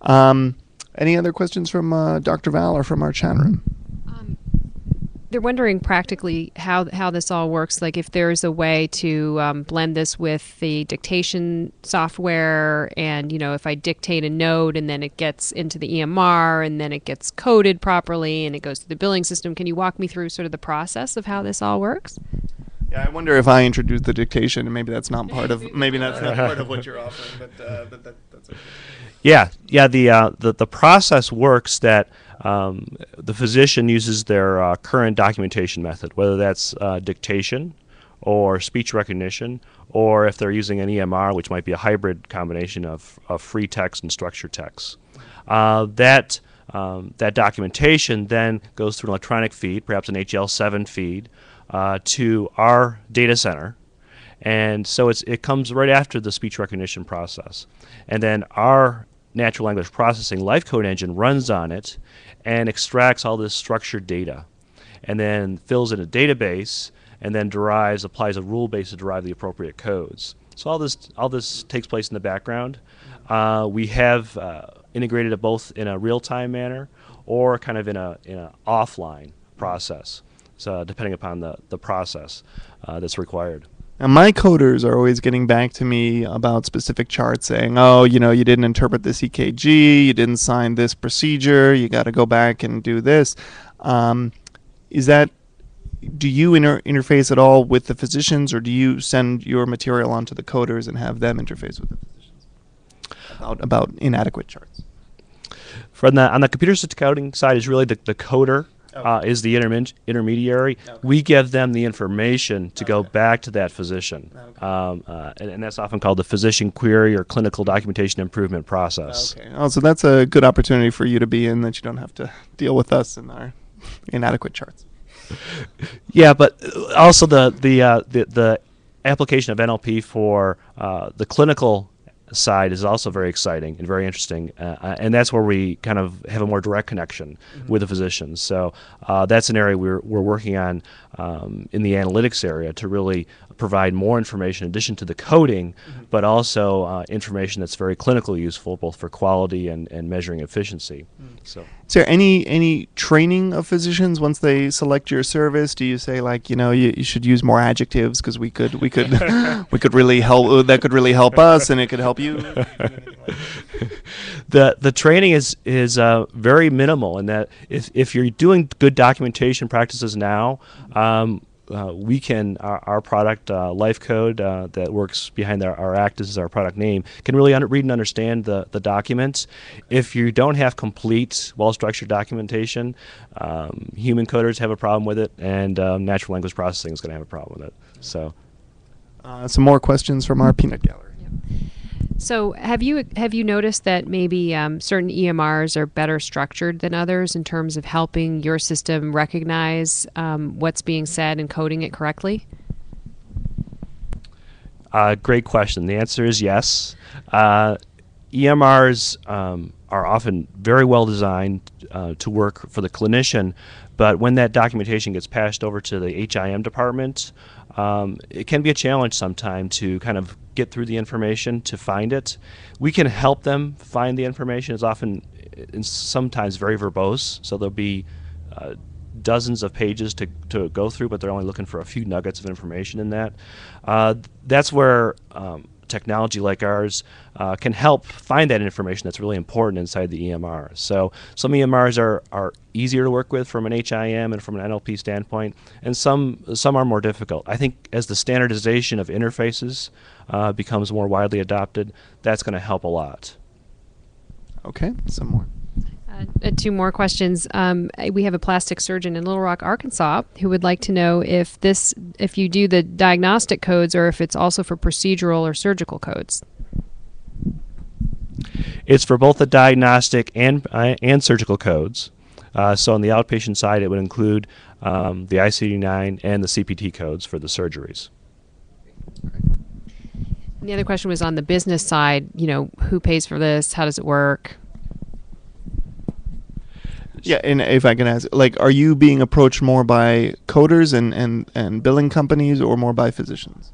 there. Any other questions from Dr. Val or from our chat room? They're wondering practically how this all works, like if there's a way to blend this with the dictation software, and if I dictate a note and then it gets into the EMR and then it gets coded properly and it goes to the billing system. Can you walk me through sort of the process of how this all works? Yeah, I wonder if I introduce the dictation, and maybe that's not part of what you're offering, but that's okay. Yeah. The process works that the physician uses their current documentation method, whether that's dictation or speech recognition, or if they're using an EMR, which might be a hybrid combination of free text and structured text. That documentation then goes through an electronic feed, perhaps an HL7 feed, to our data center. And so it comes right after the speech recognition process. And then our natural language processing LifeCode engine runs on it and extracts all this structured data and then fills in a database and then applies a rule base to derive the appropriate codes. So all this takes place in the background. We have integrated it both in a real-time manner or kind of in a offline process, so depending upon the process that's required. And my coders are always getting back to me about specific charts saying, oh, you didn't interpret this EKG, you didn't sign this procedure, you got to go back and do this. Do you interface at all with the physicians, or do you send your material onto the coders and have them interface with the physicians about inadequate charts? On the computer-assisted coding side is really the coder. Is the intermediary. Okay. We give them the information to go back to that physician. Okay. And that's often called the physician query or clinical documentation improvement process. Okay. Oh, so that's a good opportunity for you to be in, that you don't have to deal with us and our inadequate charts. Yeah, but also the application of NLP for the clinical side is also very exciting and very interesting, and that's where we kind of have a more direct connection with the physicians. So that's an area we're working on in the analytics area to really provide more information in addition to the coding, but also information that's very clinically useful, both for quality and measuring efficiency. So, is there any training of physicians once they select your service? Do you say, like, you should use more adjectives because we could we could really help, that could really help us and it could help you? The training is very minimal in that if you're doing good documentation practices now, we can, our product, LifeCode, that works behind our ACT, this is our product name, can really read and understand the documents. If you don't have complete, well-structured documentation, human coders have a problem with it, and natural language processing is going to have a problem with it. So, some more questions from our peanut gallery. Yep. So have you noticed that maybe certain EMRs are better structured than others in terms of helping your system recognize what's being said and coding it correctly? Great question. The answer is yes. EMRs are often very well designed to work for the clinician, but when that documentation gets passed over to the HIM department, it can be a challenge sometimes to kind of get through the information to find it. We can help them find the information. It's often and sometimes very verbose, so there'll be dozens of pages to go through, but they're only looking for a few nuggets of information in that. That's where technology like ours can help find that information that's really important inside the EMR. So some EMRs are easier to work with from an HIM and from an NLP standpoint, and some are more difficult. I think as the standardization of interfaces becomes more widely adopted, that's going to help a lot. Okay, some more. Two more questions. We have a plastic surgeon in Little Rock, Arkansas, who would like to know if you do the diagnostic codes or if it's also for procedural or surgical codes. It's for both the diagnostic and surgical codes. So on the outpatient side, it would include the ICD-9 and the CPT codes for the surgeries. And the other question was on the business side. Who pays for this? How does it work? Yeah, and if I can ask, are you being approached more by coders and billing companies or more by physicians?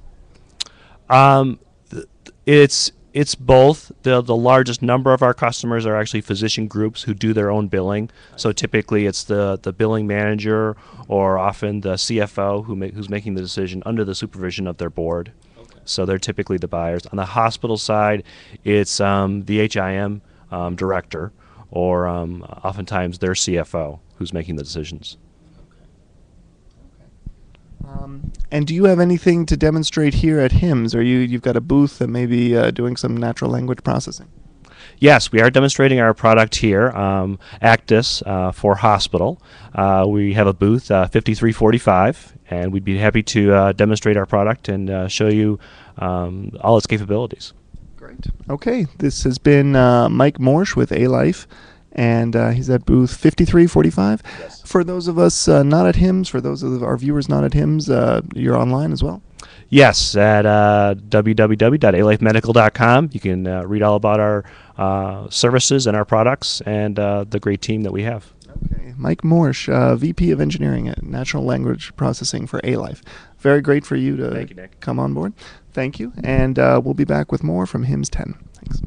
It's It's both. The largest number of our customers are actually physician groups who do their own billing. So typically it's the billing manager or often the CFO who's making the decision under the supervision of their board. So they're typically the buyers. On the hospital side, it's the HIM director or oftentimes their CFO who's making the decisions. And do you have anything to demonstrate here at HIMSS? Or you've got a booth that may be doing some natural language processing? Yes, we are demonstrating our product here, Actus for hospital. We have a booth, 5345, and we'd be happy to demonstrate our product and show you all its capabilities. Great. Okay, this has been Mike Morsch with A-Life, and he's at booth 5345. Yes. For those of us not at HIMSS, for those of our viewers not at HIMSS, you're online as well? Yes, at www.alifemedical.com. You can read all about our services and our products and the great team that we have. Okay, Mike Morsch, VP of Engineering at Natural Language Processing for A-Life. Very great for you to Thank you, Nick. come on board. Thank you, and we'll be back with more from HIMSS 10. Thanks.